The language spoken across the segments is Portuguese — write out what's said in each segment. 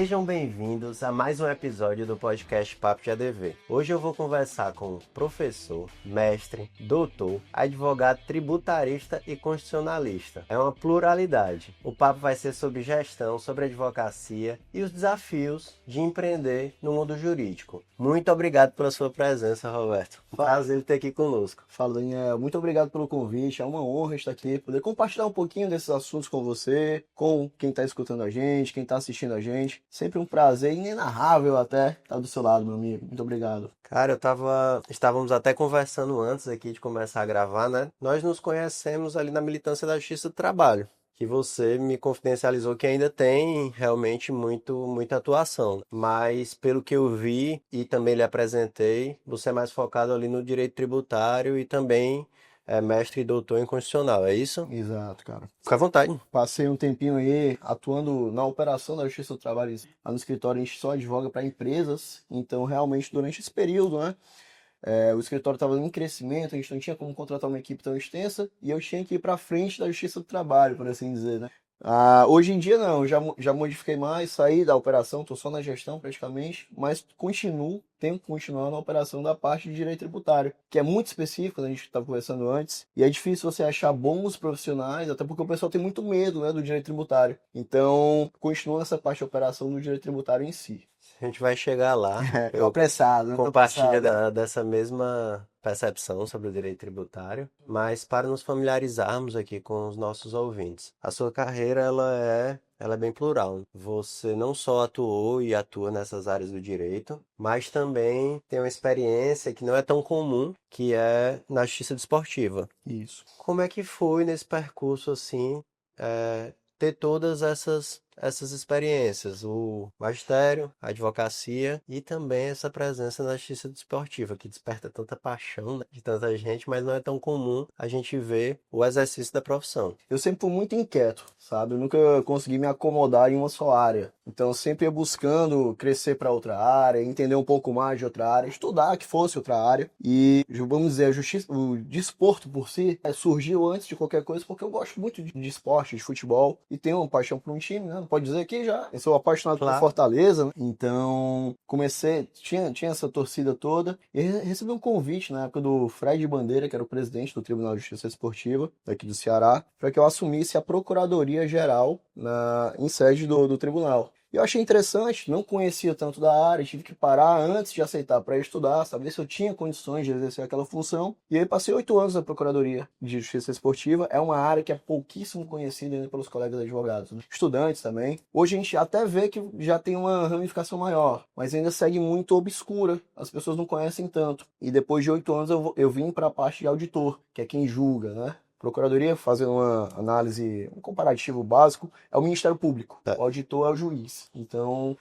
Sejam bem-vindos a mais um episódio do podcast Papo de ADV. Hoje eu vou conversar com professor, mestre, doutor, advogado tributarista e constitucionalista. É uma pluralidade. O papo vai ser sobre gestão, sobre advocacia e os desafios de empreender no mundo jurídico. Muito obrigado pela sua presença, Roberto. Prazer ter aqui conosco. Fala, Daniel. Muito obrigado pelo convite. É uma honra estar aqui, poder compartilhar um pouquinho desses assuntos com você, com quem está escutando a gente, quem está assistindo a gente. Sempre um prazer inenarrável até estar do seu lado, meu amigo. Muito obrigado. Cara, estávamos até conversando antes aqui de começar a gravar, né? Nós nos conhecemos ali na militância da Justiça do Trabalho, que você me confidencializou que ainda tem realmente muita atuação. Mas pelo que eu vi e também lhe apresentei, você é mais focado ali no direito tributário e também é mestre e doutor em constitucional, é isso? Exato, cara. Fica à vontade. Passei um tempinho aí atuando na operação da Justiça do Trabalho. Lá no escritório a gente só advoga para empresas, então realmente durante esse período, né? O escritório estava em crescimento, a gente não tinha como contratar uma equipe tão extensa e eu tinha que ir para frente da Justiça do Trabalho, por assim dizer, né? Hoje em dia não, já modifiquei mais, saí da operação, estou só na gestão praticamente, mas tenho que continuar na operação da parte de direito tributário, que é muito específico, né, a gente estava conversando antes, e é difícil você achar bons profissionais, até porque o pessoal tem muito medo, né, do direito tributário. Então, continuo nessa parte de operação do direito tributário em si. A gente vai chegar lá. Tô apressado, né? Compartilho dessa mesma percepção sobre o direito tributário, mas para nos familiarizarmos aqui com os nossos ouvintes. A sua carreira, ela é bem plural. Você não só atuou e atua nessas áreas do direito, mas também tem uma experiência que não é tão comum, que é na justiça desportiva. Isso. Como é que foi nesse percurso, assim, ter todas essas experiências, o magistério, a advocacia e também essa presença na justiça desportiva, que desperta tanta paixão, né, de tanta gente, mas não é tão comum a gente ver o exercício da profissão. Eu sempre fui muito inquieto, sabe? Eu nunca consegui me acomodar em uma só área. Então eu sempre ia buscando crescer para outra área, entender um pouco mais de outra área, estudar que fosse outra área. E, vamos dizer, o desporto por si surgiu antes de qualquer coisa porque eu gosto muito de esporte, de futebol e tenho uma paixão por um time, né? Não pode dizer aqui já. Eu sou apaixonado por Fortaleza, né? Então comecei, tinha essa torcida toda e recebi um convite na época do Fred Bandeira, que era o presidente do Tribunal de Justiça Esportiva daqui do Ceará, para que eu assumisse a Procuradoria Geral em sede do tribunal. E eu achei interessante, não conhecia tanto da área, tive que parar antes de aceitar para estudar, saber se eu tinha condições de exercer aquela função. E aí passei 8 anos na Procuradoria de Justiça Esportiva. É uma área que é pouquíssimo conhecida ainda pelos colegas advogados, né? Estudantes também. Hoje a gente até vê que já tem uma ramificação maior, mas ainda segue muito obscura. As pessoas não conhecem tanto. E depois de 8 anos eu vim para a parte de auditor, que é quem julga, né? Procuradoria, fazendo uma análise, um comparativo básico, é o Ministério Público. O auditor é o juiz. Então,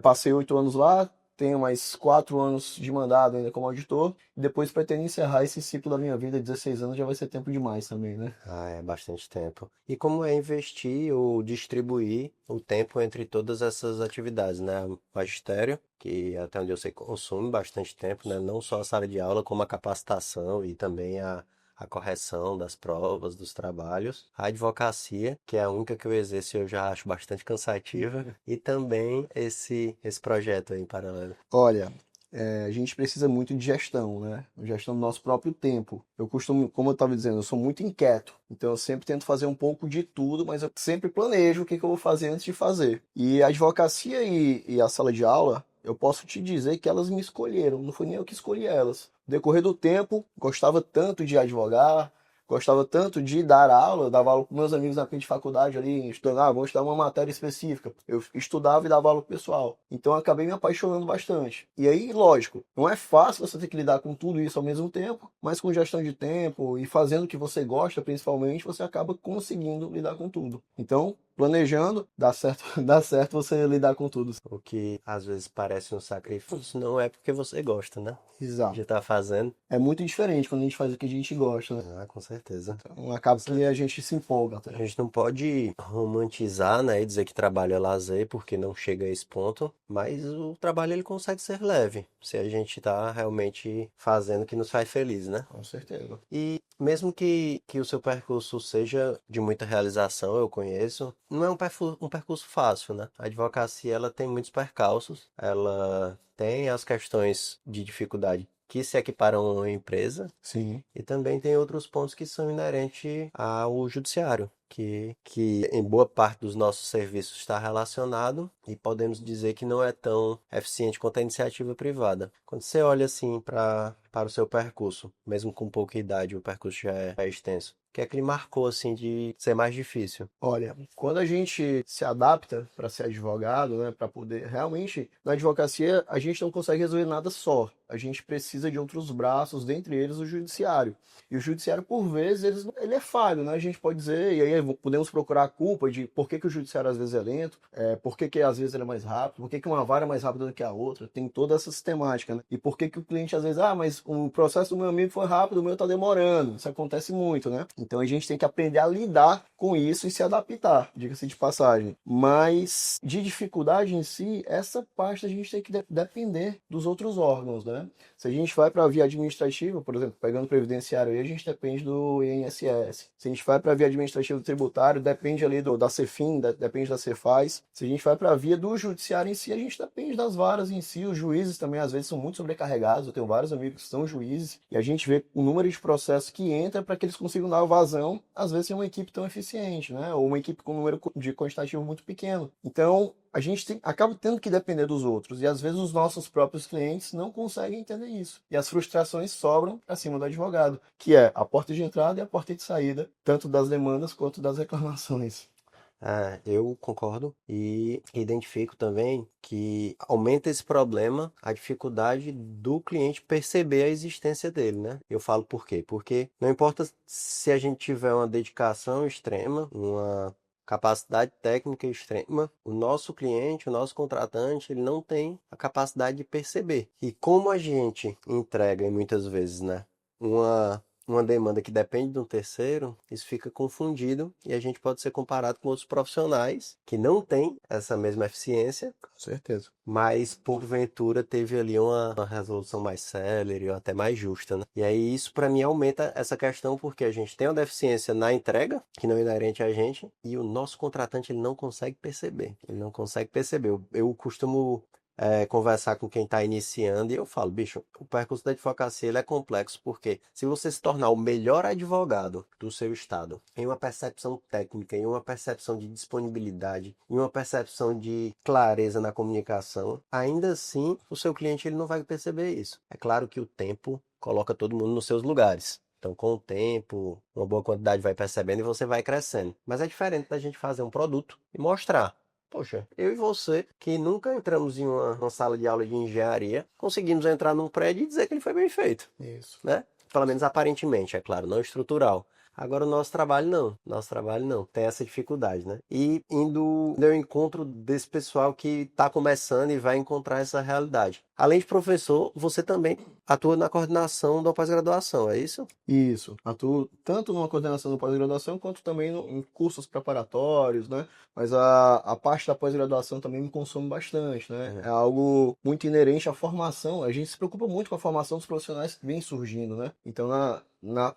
passei 8 anos lá, tenho mais 4 anos de mandado ainda como auditor, e depois pretendo encerrar esse ciclo da minha vida. 16 anos já vai ser tempo demais também, né? É bastante tempo. E como é investir ou distribuir o tempo entre todas essas atividades, né? O magistério, que até onde eu sei consome bastante tempo, né? Não só a sala de aula, como a capacitação e também a correção das provas, dos trabalhos, a advocacia, que é a única que eu exerço e eu já acho bastante cansativa, e também esse projeto aí em paralelo. Olha, a gente precisa muito de gestão, né? Gestão do nosso próprio tempo. Eu costumo, como eu estava dizendo, eu sou muito inquieto, então eu sempre tento fazer um pouco de tudo, mas eu sempre planejo o que eu vou fazer antes de fazer. E a advocacia e a sala de aula, eu posso te dizer que elas me escolheram, não foi nem eu que escolhi elas. No decorrer do tempo, gostava tanto de advogar, gostava tanto de dar aula, eu dava aula com meus amigos na época de faculdade ali, estudando, vamos estudar uma matéria específica. Eu estudava e dava aula pro pessoal. Então eu acabei me apaixonando bastante. E aí, lógico, não é fácil você ter que lidar com tudo isso ao mesmo tempo, mas com gestão de tempo e fazendo o que você gosta, principalmente, você acaba conseguindo lidar com tudo. Então, planejando, dá certo, dá certo você lidar com tudo. O que às vezes parece um sacrifício, não é porque você gosta, né? Exato. De estar fazendo. É muito diferente quando a gente faz o que a gente gosta, né? Ah, com certeza. Então, acaba que a gente se empolga até. A gente não pode romantizar, né, e dizer que trabalho é lazer, porque não chega a esse ponto, mas o trabalho ele consegue ser leve, se a gente tá realmente fazendo o que nos faz feliz, né? Com certeza. E Mesmo que o seu percurso seja de muita realização, eu conheço, não é um percurso fácil, né? A advocacia, ela tem muitos percalços, ela tem as questões de dificuldade que se equiparam a uma empresa, Sim. e também tem outros pontos que são inerentes ao judiciário, que em boa parte dos nossos serviços está relacionado e podemos dizer que não é tão eficiente quanto a iniciativa privada. Quando você olha assim para o seu percurso, mesmo com pouca idade, o percurso já é extenso. O que é que lhe marcou assim de ser mais difícil? Olha, quando a gente se adapta para ser advogado, né, para poder realmente, na advocacia, a gente não consegue resolver nada só. A gente precisa de outros braços, dentre eles o judiciário. E o judiciário, por vezes, ele é falho, né? A gente pode dizer, e aí podemos procurar a culpa de por que o judiciário às vezes é lento, por que às vezes ele é mais rápido, por que uma vara é mais rápida do que a outra. Tem toda essa sistemática, né? E por que o cliente às vezes, mas o processo do meu amigo foi rápido, o meu está demorando. Isso acontece muito, né? Então a gente tem que aprender a lidar com isso e se adaptar, diga-se de passagem. Mas de dificuldade em si, essa parte a gente tem que depender dos outros órgãos, né? Se a gente vai para a via administrativa, por exemplo, pegando o previdenciário aí, a gente depende do INSS. Se a gente vai para a via administrativa do tributário, depende ali da Cefin, depende da Cefaz. Se a gente vai para a via do judiciário em si, a gente depende das varas em si. Os juízes também, às vezes, são muito sobrecarregados. Eu tenho vários amigos que são juízes e a gente vê o número de processos que entra para que eles consigam dar vazão, às vezes, sem uma equipe tão eficiente, né? Ou uma equipe com um número de quantitativo muito pequeno. Então, a gente acaba tendo que depender dos outros. E às vezes os nossos próprios clientes não conseguem entender isso. E as frustrações sobram acima do advogado, que é a porta de entrada e a porta de saída, tanto das demandas quanto das reclamações. Eu concordo e identifico também que aumenta esse problema a dificuldade do cliente perceber a existência dele, né? Eu falo por quê? Porque não importa se a gente tiver uma dedicação extrema, uma capacidade técnica extrema, o nosso cliente, o nosso contratante, ele não tem a capacidade de perceber. E como a gente entrega, e muitas vezes, né, uma demanda que depende de um terceiro, isso fica confundido e a gente pode ser comparado com outros profissionais que não têm essa mesma eficiência, Com certeza. mas porventura teve ali uma resolução mais célere ou até mais justa, né? E aí isso para mim aumenta essa questão porque a gente tem uma deficiência na entrega, que não é inerente a gente, e o nosso contratante ele não consegue perceber. Ele não consegue perceber. Eu costumo conversar com quem está iniciando e eu falo, bicho, o percurso da advocacia ele é complexo porque se você se tornar o melhor advogado do seu estado em uma percepção técnica, em uma percepção de disponibilidade, em uma percepção de clareza na comunicação, ainda assim o seu cliente ele não vai perceber isso. É claro que o tempo coloca todo mundo nos seus lugares. Então, com o tempo, uma boa quantidade vai percebendo e você vai crescendo. Mas é diferente da gente fazer um produto e mostrar. Poxa, eu e você, que nunca entramos em uma sala de aula de engenharia, conseguimos entrar num prédio e dizer que ele foi bem feito, Isso. né? Pelo menos aparentemente, é claro, não estrutural. Agora o nosso trabalho não, tem essa dificuldade, né? E indo ao encontro desse pessoal que está começando e vai encontrar essa realidade. Além de professor, você também atua na coordenação da pós-graduação, é isso? Isso. Atuo tanto numa coordenação da pós-graduação quanto também em cursos preparatórios, né? Mas a parte da pós-graduação também me consome bastante, né? É algo muito inerente à formação. A gente se preocupa muito com a formação dos profissionais que vem surgindo, né? Então,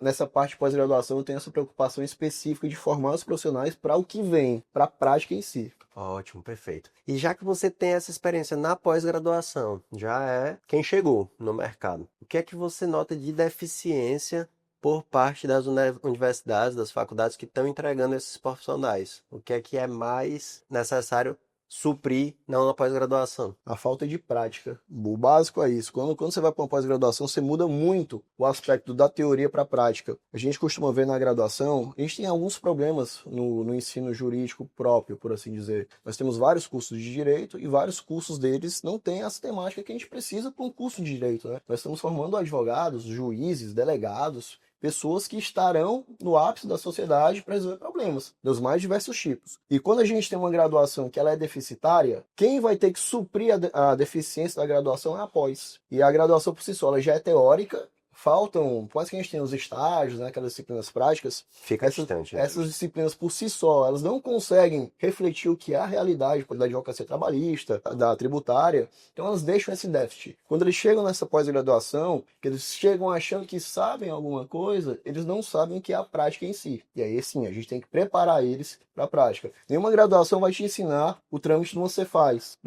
nessa parte de pós-graduação, eu tenho essa preocupação específica de formar os profissionais para o que vem, para a prática em si. Ótimo, perfeito. E já que você tem essa experiência na pós-graduação, já é quem chegou no mercado, o que é que você nota de deficiência por parte das universidades, das faculdades que estão entregando esses profissionais? O que é mais necessário suprir na pós-graduação? A falta de prática. O básico é isso. Quando você vai para uma pós-graduação, você muda muito o aspecto da teoria para a prática. A gente costuma ver na graduação, a gente tem alguns problemas no ensino jurídico próprio, por assim dizer. Nós temos vários cursos de direito e vários cursos deles não têm essa temática que a gente precisa para um curso de direito, né? Nós estamos formando advogados, juízes, delegados, pessoas que estarão no ápice da sociedade para resolver problemas dos mais diversos tipos. E quando a gente tem uma graduação que ela é deficitária, quem vai ter que suprir a deficiência da graduação é a pós. E a graduação por si só ela já é teórica, faltam, por mais que a gente tenha os estágios, né, aquelas disciplinas práticas, Fica distante, né? essas disciplinas por si só, elas não conseguem refletir o que é a realidade da advocacia trabalhista, da tributária, então elas deixam esse déficit. Quando eles chegam nessa pós-graduação, que eles chegam achando que sabem alguma coisa, eles não sabem o que é a prática em si. E aí, sim, a gente tem que preparar eles para a prática. Nenhuma graduação vai te ensinar o trâmite do você faz.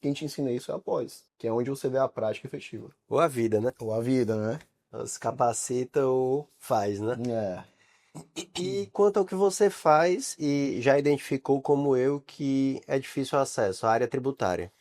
Quem te ensina isso é a pós, que é onde você vê a prática efetiva. Ou a vida, né? Ou a vida, né? Ou se capacita ou faz, né? É. E quanto ao que você faz e já identificou como eu que é difícil o acesso à área tributária.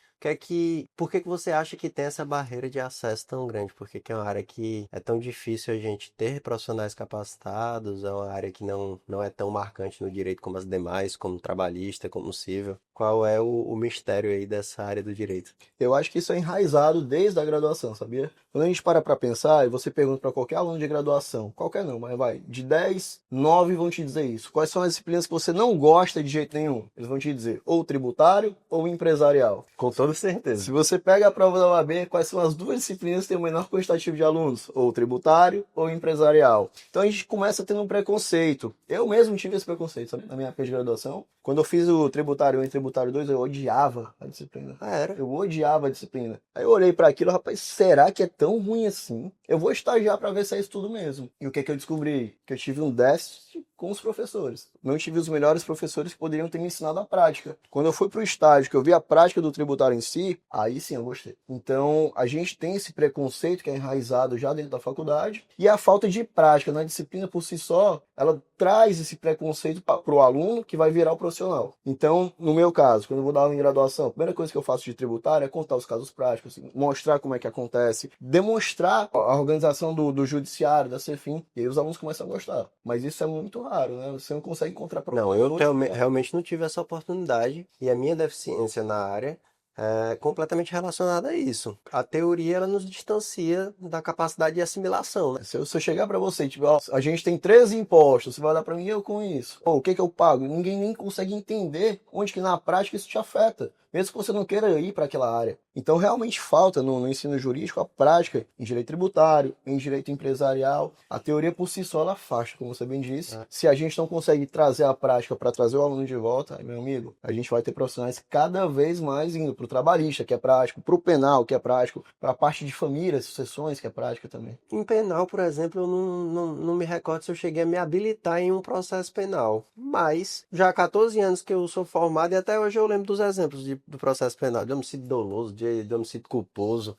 Por que que você acha que tem essa barreira de acesso tão grande? Por que que é uma área que é tão difícil a gente ter profissionais capacitados? É uma área que não é tão marcante no direito como as demais, como trabalhista, como civil. Qual é o mistério aí dessa área do direito? Eu acho que isso é enraizado desde a graduação, sabia? Quando a gente para pensar, e você pergunta para qualquer aluno de graduação, qualquer não, mas vai, de 10, 9 vão te dizer isso. Quais são as disciplinas que você não gosta de jeito nenhum? Eles vão te dizer ou tributário ou empresarial. Com toda certeza. Se você pega a prova da OAB, quais são as duas disciplinas que têm o menor quantitativo de alunos? Ou tributário ou empresarial. Então a gente começa tendo um preconceito. Eu mesmo tive esse preconceito, sabe? Na minha época de graduação. Quando eu fiz o tributário 1 e tributário 2, eu odiava a disciplina. Ah, era? Eu odiava a disciplina. Aí eu olhei para aquilo, rapaz, será que é tão ruim assim? Eu vou estagiar para ver se é isso tudo mesmo. E o que é que eu descobri? Que eu tive um déficit com os professores. Não tive os melhores professores que poderiam ter me ensinado a prática. Quando eu fui para o estágio, que eu vi a prática do tributário em si, aí sim eu gostei. Então, a gente tem esse preconceito que é enraizado já dentro da faculdade, e a falta de prática na disciplina por si só, ela traz esse preconceito para o aluno que vai virar o profissional. Então, no meu caso, quando eu vou dar aula em graduação, a primeira coisa que eu faço de tributário é contar os casos práticos, assim, mostrar como é que acontece, demonstrar a organização do judiciário, da CEFIM, e aí os alunos começam a gostar. Mas isso é muito raro, né? Você não consegue encontrar Não, eu professores. realmente não tive essa oportunidade e a minha deficiência na área é completamente relacionada a isso. A teoria ela nos distancia da capacidade de assimilação, né? Se eu chegar para você e tipo, ó, a gente tem 13 impostos, você vai dar para mim, eu com isso. Pô, o que que eu pago? Ninguém nem consegue entender onde que na prática isso te afeta, mesmo que você não queira ir para aquela área. Então realmente falta no ensino jurídico a prática em direito tributário, em direito empresarial. A teoria por si só ela afasta, como você bem disse. Se a gente não consegue trazer a prática para trazer o aluno de volta, aí, meu amigo, a gente vai ter profissionais cada vez mais indo para o trabalhista, que é prático, para o penal, que é prático, para a parte de família, sucessões, que é prática também. Em penal, por exemplo, eu não me recordo se eu cheguei a me habilitar em um processo penal. Mas, já há 14 anos que eu sou formado e até hoje eu lembro dos exemplos do processo penal, de homicídio doloso, de homicídio culposo,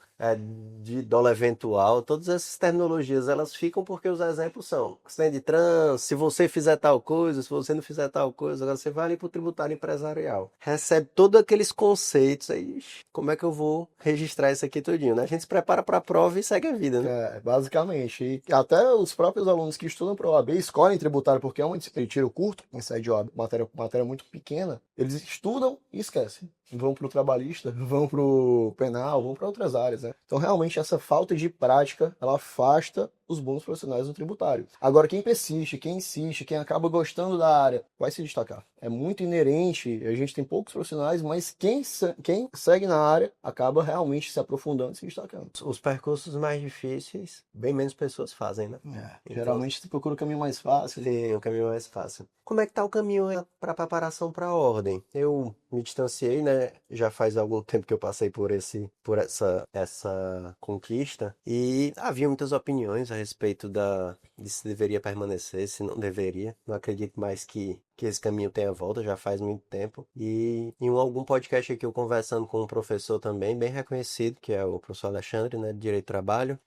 de dolo eventual. Todas essas terminologias, elas ficam porque os exemplos são acidente de trânsito, se você fizer tal coisa, se você não fizer tal coisa, agora você vai ali para o tributário empresarial. Recebe todos aqueles conceitos, aí, ixi, como é que eu vou registrar isso aqui tudinho, né? A gente se prepara para a prova e segue a vida, né? Basicamente. E até os próprios alunos que estudam para a OAB escolhem tributário porque é uma disciplina de tiro curto, em sede de OAB, matéria muito pequena. Eles estudam e esquecem. Vão para o trabalhista, vão para o penal, vão para outras áreas, né? Então, realmente, essa falta de prática, ela afasta os bons profissionais do tributário. Agora, quem persiste, quem insiste, quem acaba gostando da área, vai se destacar. É muito inerente, a gente tem poucos profissionais, mas quem segue na área acaba realmente se aprofundando e se destacando. Os percursos mais difíceis, bem menos pessoas fazem, né? Então, Geralmente, você procura o caminho mais fácil. sim, o caminho mais fácil. Como é que tá o caminho para preparação para a ordem? Eu me distanciei, né? Já faz algum tempo que eu passei por essa conquista e havia muitas opiniões a respeito de se deveria permanecer, se não deveria. Não acredito mais que esse caminho tenha volta, já faz muito tempo. E em algum podcast aqui eu conversando com um professor também, bem reconhecido, que é o professor Alexandre, né, de Direito do Trabalho,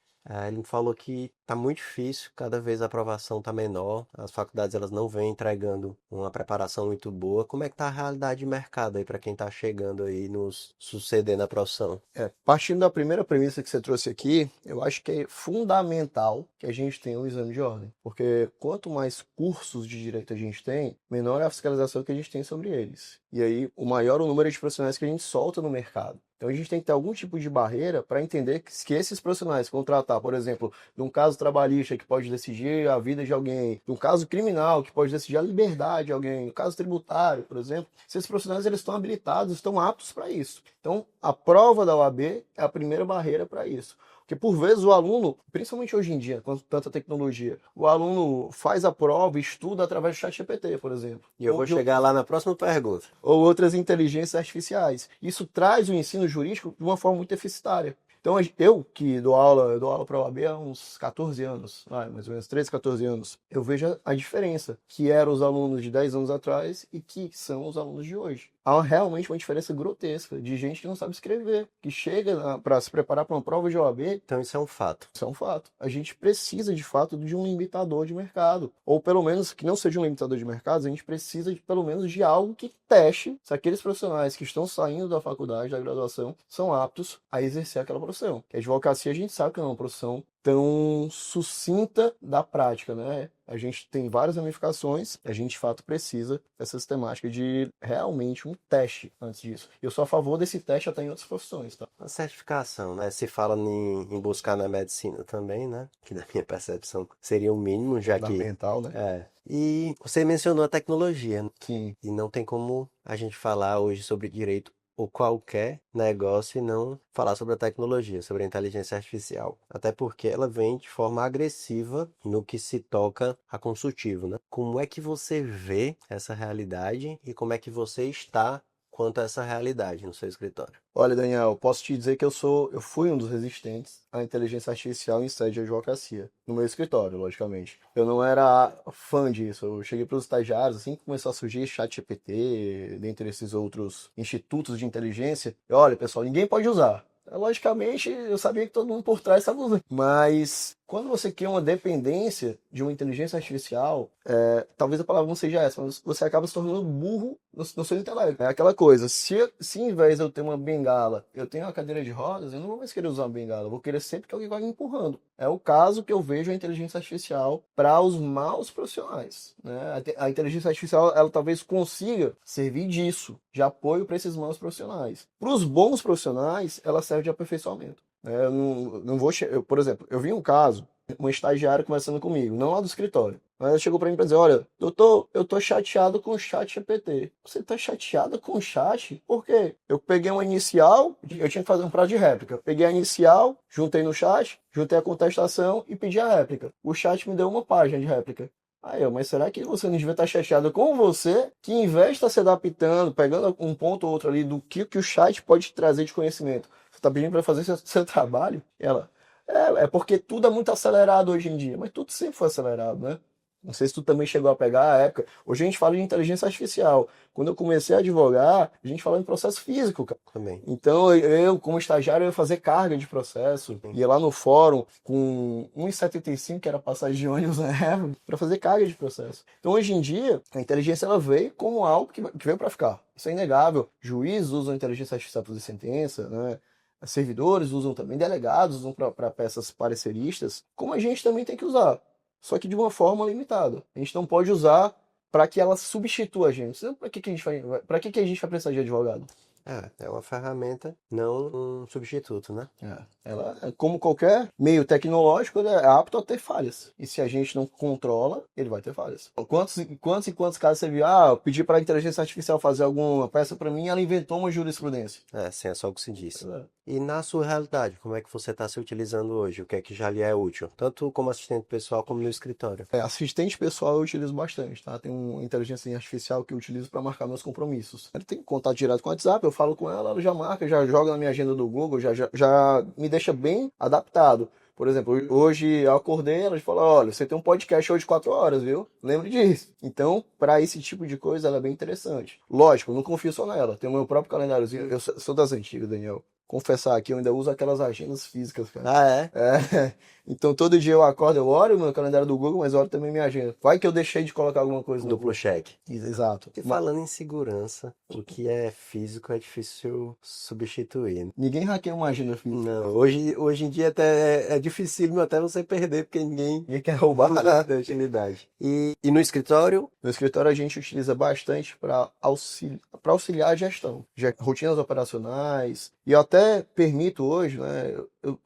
ele me falou que tá muito difícil, cada vez a aprovação tá menor, as faculdades elas não vêm entregando uma preparação muito boa. Como é que tá a realidade de mercado aí para quem tá chegando aí nos suceder na profissão? Partindo da primeira premissa que você trouxe aqui, eu acho que é fundamental que a gente tenha um exame de ordem. Porque quanto mais cursos de direito a gente tem, menor é a fiscalização que a gente tem sobre eles. E aí, o maior o número de profissionais que a gente solta no mercado. Então a gente tem que ter algum tipo de barreira para entender que esses profissionais vão tratar, por exemplo, de um caso trabalhista que pode decidir a vida de alguém, de um caso criminal que pode decidir a liberdade de alguém, um caso tributário, por exemplo. Esses profissionais eles estão habilitados, estão aptos para isso. Então a prova da OAB é a primeira barreira para isso. O Porque por vezes o aluno, principalmente hoje em dia, com tanta tecnologia, o aluno faz a prova e estuda através do ChatGPT, por exemplo. E eu vou chegar lá na próxima pergunta. Ou outras inteligências artificiais. Isso traz o ensino jurídico de uma forma muito deficitária. Então, eu que eu dou aula para a OAB há uns 14 anos, mais ou menos 13, 14 anos, eu vejo a diferença que eram os alunos de 10 anos atrás e que são os alunos de hoje. Há realmente uma diferença grotesca de gente que não sabe escrever, que chega para se preparar para uma prova de OAB. Então isso é um fato. Isso é um fato. A gente precisa, de fato, de um limitador de mercado. Ou pelo menos, que não seja um limitador de mercado, a gente precisa, pelo menos, de algo que teste se aqueles profissionais que estão saindo da faculdade, da graduação, são aptos a exercer aquela profissão. Que a advocacia, a gente sabe que não é uma profissão tão sucinta da prática, né? A gente tem várias ramificações, a gente de fato precisa dessa sistemática de realmente um teste antes disso. Eu sou a favor desse teste até em outras profissões, tá? A certificação, né? Se fala em buscar na medicina também, né? Que na minha percepção seria o mínimo, já que... Fundamental, né? É. E você mencionou a tecnologia, né? Sim. E não tem como a gente falar hoje sobre direito ou qualquer negócio e não falar sobre a tecnologia, sobre a inteligência artificial. Até porque ela vem de forma agressiva no que se toca a consultivo, né? Como é que você vê essa realidade e como é que você está quanto a essa realidade no seu escritório? Olha, Daniel, posso te dizer que eu fui um dos resistentes à inteligência artificial em sede de advocacia, no meu escritório, logicamente. Eu não era fã disso. Eu cheguei para os estagiários, assim que começou a surgir ChatGPT, dentre esses outros institutos de inteligência. E, olha, pessoal, ninguém pode usar. Logicamente, eu sabia que todo mundo por trás estava usando. Mas quando você cria uma dependência de uma inteligência artificial, talvez a palavra não seja essa, mas você acaba se tornando burro no seu intelecto. É aquela coisa, se em vez de eu ter uma bengala, eu tenho uma cadeira de rodas, eu não vou mais querer usar uma bengala, eu vou querer sempre que alguém vai me empurrando. É o caso que eu vejo a inteligência artificial para os maus profissionais, né? A inteligência artificial, ela talvez consiga servir disso, de apoio para esses maus profissionais. Para os bons profissionais, ela serve de aperfeiçoamento. Eu não vou... Por exemplo, eu vi um caso, uma estagiária conversando comigo, não lá do escritório. Mas ela chegou para mim para dizer, olha, eu tô chateado com o chat GPT. Você tá chateada com o chat? Por quê? Eu peguei uma inicial, eu tinha que fazer um prazo de réplica. Peguei a inicial, juntei no chat, juntei a contestação e pedi a réplica. O chat me deu uma página de réplica. Aí, mas será que você não devia estar chateado com você, que em vez de estar se adaptando, pegando um ponto ou outro ali do que o chat pode te trazer de conhecimento, você está pedindo para fazer seu trabalho? Ela, é porque tudo é muito acelerado hoje em dia, mas tudo sempre foi acelerado, né? Não sei se tu também chegou a pegar a época. Hoje a gente fala de inteligência artificial. Quando eu comecei a advogar, a gente falava em processo físico, cara. Também. Então eu, como estagiário, eu ia fazer carga de processo. Ia lá no fórum com 1,75, que era passagem de ônibus na época, para fazer carga de processo. Então hoje em dia, a inteligência ela veio como algo que veio para ficar. Isso é inegável. Juízes usam a inteligência artificial para fazer sentença, né? Servidores usam também, delegados usam para peças pareceristas, como a gente também tem que usar. Só que de uma forma limitada. A gente não pode usar para que ela substitua a gente. Para que a gente a gente vai precisar de advogado? É uma ferramenta, não um substituto, né? Ela, como qualquer meio tecnológico, é apto a ter falhas. E se a gente não controla, ele vai ter falhas. Quantos casos você viu? Eu pedi para a inteligência artificial fazer alguma peça para mim, ela inventou uma jurisprudência. Sim, é só o que se disse. E na sua realidade, como é que você está se utilizando hoje? O que é que já lhe é útil? Tanto como assistente pessoal como no escritório. Assistente pessoal eu utilizo bastante, tá? Tem uma inteligência artificial que eu utilizo para marcar meus compromissos. Ele tem contato direto com o WhatsApp, eu falo com ela já marca, já joga na minha agenda do Google, já me deixa bem adaptado. Por exemplo, hoje eu acordei, ela falou, olha, você tem um podcast hoje de 4 horas, viu? Lembre disso. Então, para esse tipo de coisa, ela é bem interessante. Lógico, eu não confio só nela. Tenho o meu próprio calendáriozinho. Eu sou das antigas, Daniel. Confessar aqui, eu ainda uso aquelas agendas físicas, cara. É. Então, todo dia eu acordo, eu olho o meu calendário do Google, mas eu olho também minha agenda. Vai que eu deixei de colocar alguma coisa no Duplo check. Exato. E falando em segurança, o que é físico é difícil substituir. Ninguém hackeia uma agenda física. Não, hoje em dia até é difícil até você perder, porque ninguém quer roubar da utilidade. E no escritório? No escritório a gente utiliza bastante para auxiliar a gestão. Rotinas operacionais. E eu até permito hoje, né?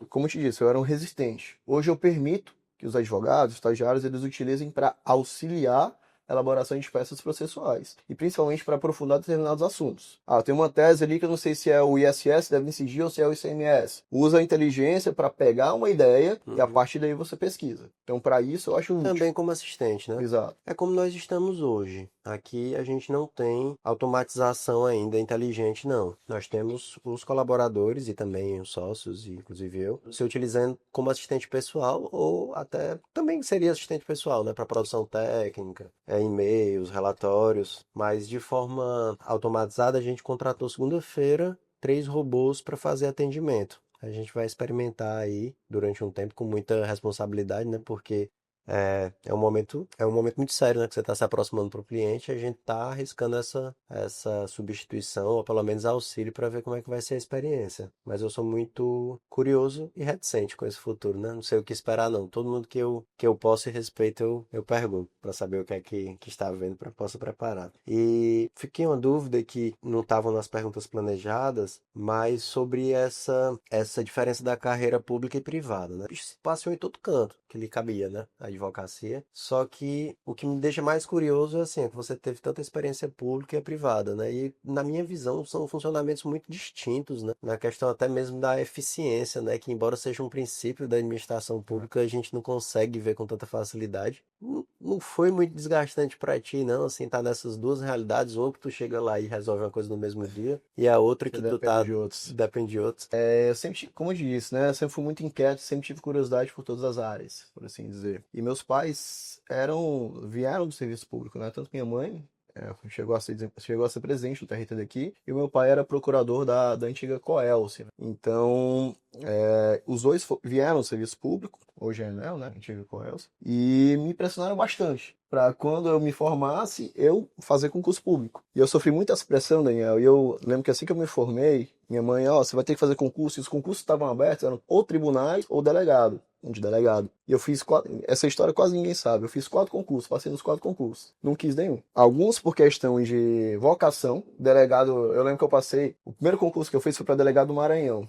Como eu te disse, eu era um resistente. Hoje eu permito que os advogados, estagiários, eles utilizem para auxiliar elaboração de peças processuais, e principalmente para aprofundar determinados assuntos. Tem uma tese ali que eu não sei se é o ISS, deve incidir, ou se é o ICMS. Usa a inteligência para pegar uma ideia e a partir daí você pesquisa. Então, para isso, eu acho útil. Também como assistente, né? Exato. É como nós estamos hoje. Aqui a gente não tem automatização ainda inteligente, não. Nós temos os colaboradores e também os sócios, e inclusive eu, se utilizando como assistente pessoal ou até também seria assistente pessoal, né? Para produção técnica, e-mails, relatórios. Mas de forma automatizada, a gente contratou segunda-feira 3 robôs para fazer atendimento. A gente vai experimentar aí durante um tempo com muita responsabilidade, né? Porque é um momento muito sério, né? Que você está se aproximando para o cliente e a gente está arriscando essa substituição, ou pelo menos auxílio, para ver como é que vai ser a experiência. Mas eu sou muito curioso e reticente com esse futuro, né? Não sei o que esperar, não. Todo mundo que eu posso e respeito, eu pergunto, para saber o que é que está vendo, para possa preparar. E fiquei uma dúvida que não estavam nas perguntas planejadas, mas sobre essa diferença da carreira pública e privada, né? Isso passou em todo canto que lhe cabia, né? A advocacia. Só que o que me deixa mais curioso é assim, é que você teve tanta experiência pública e privada, né? E na minha visão são funcionamentos muito distintos, né? Na questão até mesmo da eficiência, né? Que embora seja um princípio da administração pública, a gente não consegue ver com tanta facilidade. Não foi muito desgastante para ti, não, assim, tá nessas duas realidades, uma que tu chega lá e resolve uma coisa no mesmo dia, e a outra que tu tá Depende de outros. depende de outros. Eu sempre, como eu disse, né? Eu sempre fui muito inquieto, sempre tive curiosidade por todas as áreas, por assim dizer. E meus pais vieram do serviço público, né? Tanto minha mãe chegou a ser presidente do TRT daqui, e o meu pai era procurador da antiga Coelce, né? Então, os dois vieram do serviço público, hoje é Enel, né? Antiga Coelce, e me impressionaram bastante. Para quando eu me formasse, eu fazer concurso público. E eu sofri muita pressão, Daniel. E eu lembro que assim que eu me formei, minha mãe, você vai ter que fazer concurso. E os concursos estavam abertos, eram ou tribunais ou delegado. De delegado. E eu fiz essa história quase ninguém sabe. Eu fiz 4 concursos, passei nos 4 concursos. Não quis nenhum. Alguns por questão de vocação. Delegado, eu lembro que eu passei. O primeiro concurso que eu fiz foi para delegado do Maranhão.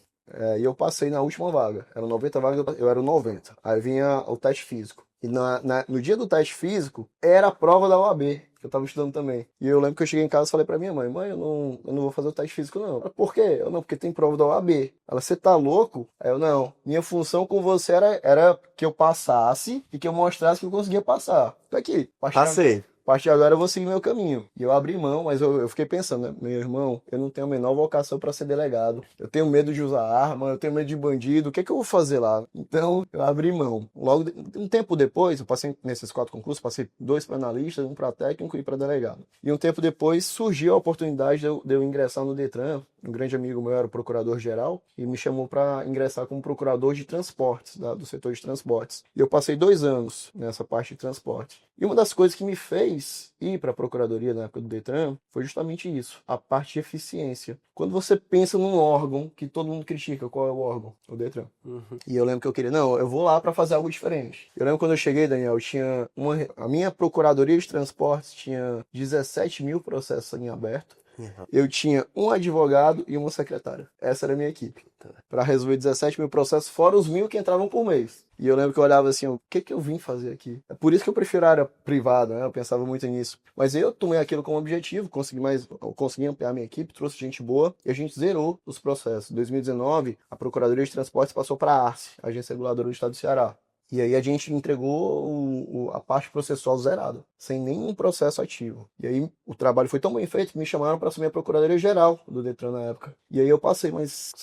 E eu passei na última vaga. Eram 90 vagas, eu era o 90. Aí vinha o teste físico. E no dia do teste físico, era a prova da OAB, que eu tava estudando também. E eu lembro que eu cheguei em casa e falei pra minha mãe, eu não vou fazer o teste físico, não. Ela, por quê? Eu, não, porque tem prova da OAB. Ela, você tá louco? Aí eu, não. Minha função com você era que eu passasse e que eu mostrasse que eu conseguia passar. Tá aqui. Passei. A partir de agora eu vou seguir meu caminho. E eu abri mão, mas eu fiquei pensando, né? Meu irmão, eu não tenho a menor vocação para ser delegado. Eu tenho medo de usar arma, eu tenho medo de bandido. O que é que eu vou fazer lá? Então, eu abri mão. Um tempo depois, eu passei nesses 4 concursos, passei 2 para analista, 1 para técnico e para delegado. E um tempo depois surgiu a oportunidade de eu ingressar no Detran. Um grande amigo meu era o procurador-geral e me chamou para ingressar como procurador de transportes, do setor de transportes. E eu passei 2 anos nessa parte de transporte. E uma das coisas que me fez ir para a procuradoria na época do Detran foi justamente isso, a parte de eficiência. Quando você pensa num órgão que todo mundo critica, qual é o órgão? O Detran. E eu lembro que eu queria, não, eu vou lá para fazer algo diferente. Eu lembro quando eu cheguei, Daniel, a minha procuradoria de transportes tinha 17 mil processos em aberto. Eu tinha um advogado e uma secretária. Essa era a minha equipe. Para resolver 17 mil processos, fora os 1.000 que entravam por mês. E eu lembro que eu olhava assim, o que eu vim fazer aqui? É por isso que eu prefiro a área privada, né? Eu pensava muito nisso. Mas eu tomei aquilo como objetivo, consegui ampliar minha equipe, trouxe gente boa e a gente zerou os processos. Em 2019, a Procuradoria de Transportes passou para a Arce, a Agência Reguladora do Estado do Ceará. E aí a gente entregou a parte processual zerada, sem nenhum processo ativo. E aí o trabalho foi tão bem feito que me chamaram para assumir a Procuradoria-Geral do Detran na época. E aí eu passei mais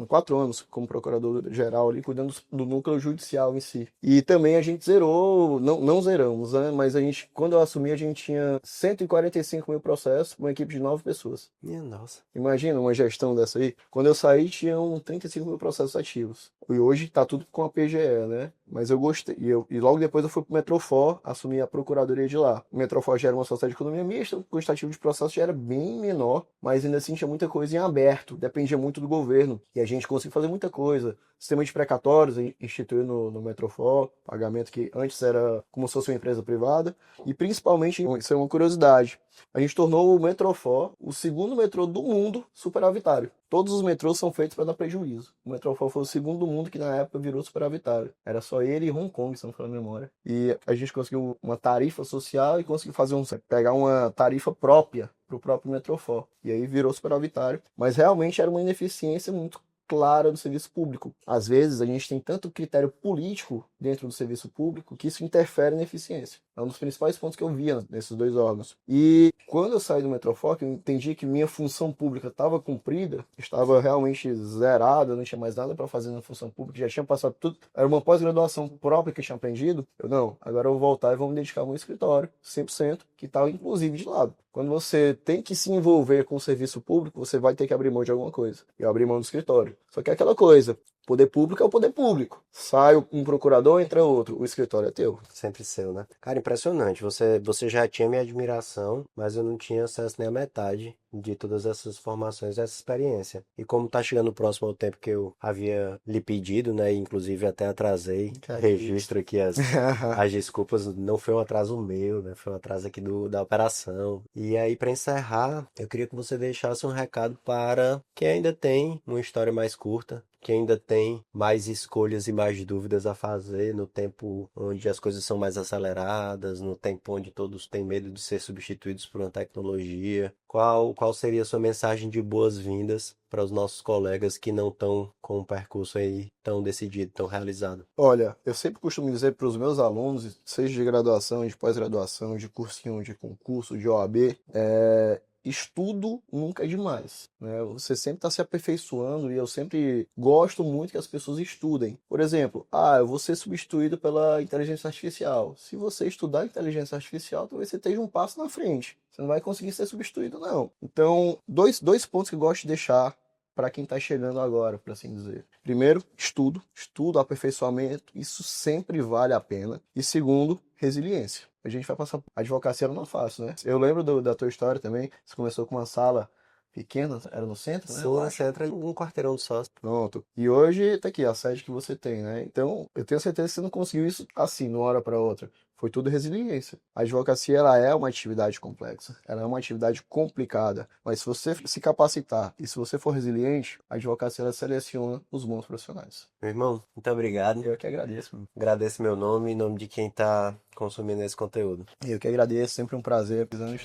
4 anos como procurador-geral ali, cuidando do núcleo judicial em si. E também a gente zerou, não zeramos, né? Mas quando eu assumi, a gente tinha 145 mil processos, uma equipe de 9 pessoas. Minha nossa. Imagina uma gestão dessa aí. Quando eu saí, tinham 35 mil processos ativos. E hoje tá tudo com a PGE, né? Mas eu gostei. E logo depois eu fui pro Metrofor, assumi a procuradoria de lá. O Metrofor já era uma sociedade de economia mista, o quantitativo de processos já era bem menor, mas ainda assim tinha muita coisa em aberto, dependia muito do governo. E a gente conseguiu fazer muita coisa. Sistema de precatórios instituiu no Metrofor, pagamento que antes era como se fosse uma empresa privada. E principalmente, isso é uma curiosidade, A gente tornou o Metrofó o segundo metrô do mundo superavitário. Todos os metrôs são feitos para dar prejuízo. O Metrofó foi o segundo do mundo que na época virou superavitário. Era só ele e Hong Kong, se não me falha a memória. E a gente conseguiu uma tarifa social e conseguiu pegar uma tarifa própria para o próprio Metrofó. E aí virou superavitário. Mas realmente era uma ineficiência muito clara do serviço público. Às vezes a gente tem tanto critério político dentro do serviço público que isso interfere na eficiência. É um dos principais pontos que eu via nesses dois órgãos. E quando eu saí do Metrofó, eu entendi que minha função pública estava cumprida, estava realmente zerada, não tinha mais nada para fazer na função pública, já tinha passado tudo, era uma pós-graduação própria que eu tinha aprendido. Agora eu vou voltar e vou me dedicar ao meu escritório, 100%, que estava inclusive de lado. Quando você tem que se envolver com o serviço público, você vai ter que abrir mão de alguma coisa. Eu abri mão do escritório. Só que é aquela coisa, poder público é o poder público. Sai um procurador, entra outro. O escritório é teu. Sempre seu, né? Cara, impressionante. Você já tinha minha admiração, mas eu não tinha acesso nem à metade de todas essas formações, essa experiência. E como tá chegando próximo ao tempo que eu havia lhe pedido, né? E inclusive até atrasei, registro aqui as desculpas. Não foi um atraso meu, né? Foi um atraso aqui da operação. E aí, para encerrar, eu queria que você deixasse um recado para quem ainda tem uma história mais curta, que ainda tem mais escolhas e mais dúvidas a fazer no tempo onde as coisas são mais aceleradas, no tempo onde todos têm medo de ser substituídos por uma tecnologia. Qual seria a sua mensagem de boas-vindas para os nossos colegas que não estão com um percurso aí tão decidido, tão realizado? Olha, eu sempre costumo dizer para os meus alunos, seja de graduação, de pós-graduação, de cursinho, de concurso, de OAB, estudo nunca é demais, né? Você sempre está se aperfeiçoando e eu sempre gosto muito que as pessoas estudem. Por exemplo, eu vou ser substituído pela inteligência artificial. Se você estudar inteligência artificial, talvez você esteja um passo na frente. Você não vai conseguir ser substituído, não. Então, dois pontos que eu gosto de deixar para quem está chegando agora, por assim dizer. Primeiro, estudo, aperfeiçoamento, isso sempre vale a pena. E segundo, resiliência. A gente vai passar... A advocacia não é fácil, né? Eu lembro da tua história também. Você começou com uma sala pequena, era no centro, né? Sim, no centro, um quarteirão de sócio. Pronto. E hoje tá aqui a sede que você tem, né? Então, eu tenho certeza que você não conseguiu isso assim, de uma hora para outra. Foi tudo resiliência. A advocacia, ela é uma atividade complexa. Ela é uma atividade complicada. Mas se você se capacitar e se você for resiliente, a advocacia, ela seleciona os bons profissionais. Meu irmão, muito obrigado. Eu que agradeço. Agradeço meu nome e em nome de quem está consumindo esse conteúdo. Eu que agradeço. Sempre um prazer. Pisando em